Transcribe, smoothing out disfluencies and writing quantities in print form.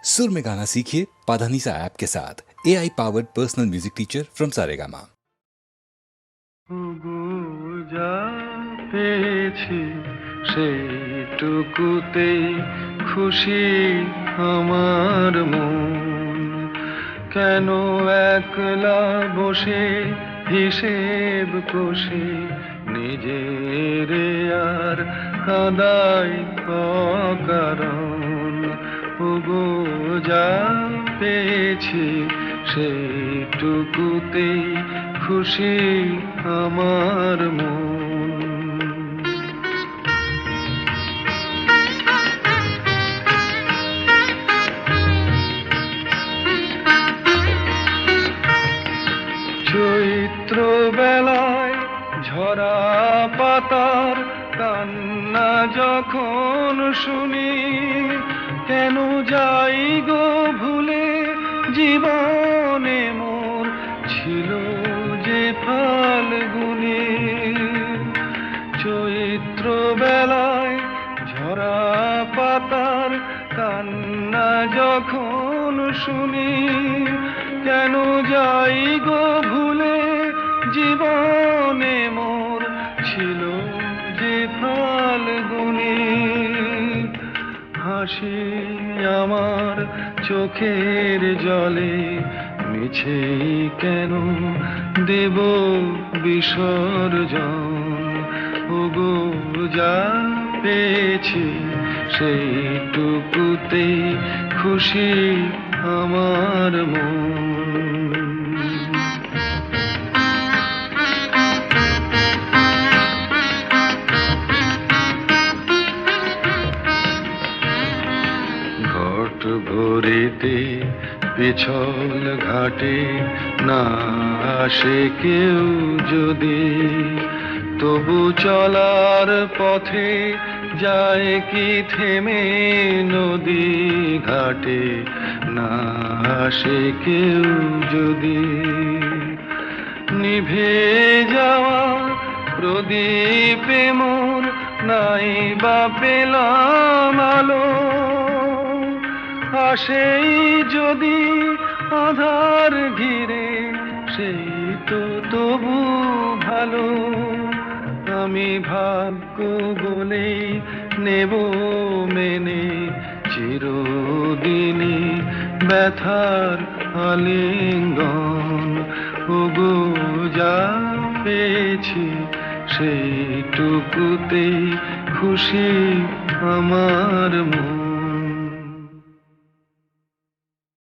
सुर में गाना सीखिए पाधानीसा ऐप के साथ AI powered personal music teacher from Saregama. যা পেয়েছি সেইটুকুতেই খুশি আমার মন। কেন একলা বসে হিসেব কষে নিজের আর কাঁদাই অকারণ। ওগো যা পেয়েছি সেইটুকুতেই খুশি আমার মন। চৈত্র বেলায় ঝরা পাতার কান্না যখন শুনি, কেন যাই গো ভুলে জীবনে মোর ছিল যে ফাল্গুনি। চৈত্র বেলায় ঝরা পাতার কান্না যখন শুনি, কেন যাই গো ভুলে জীবনে মোর ছিল যে ফাল্গুনি। হাসি আমার চোখের জলে মিছে কেন দেব বিসর্জন। ওগো যা পেয়েছি সেইটুকুতেই খুশি আমার মন। ঘট ভরিতে পিছল ঘাটে না আসে কেউ যদি, তবু চলার পথে যায় কি থেমে নদী ঘাটে না আসে কেউ যদি। নিভে যাওয়া প্রদীপে মোর নাই বা পেলাম আলো, আসেই যদি আধার ঘিরে সেই তো তবু ভালো। আমি ভাগ্য বলেই নেব মেনে চিরদিনই ব্যথার আলিঙ্গন। ওগো যা পেয়েছি সেইটুকুতেই খুশি আমার মন।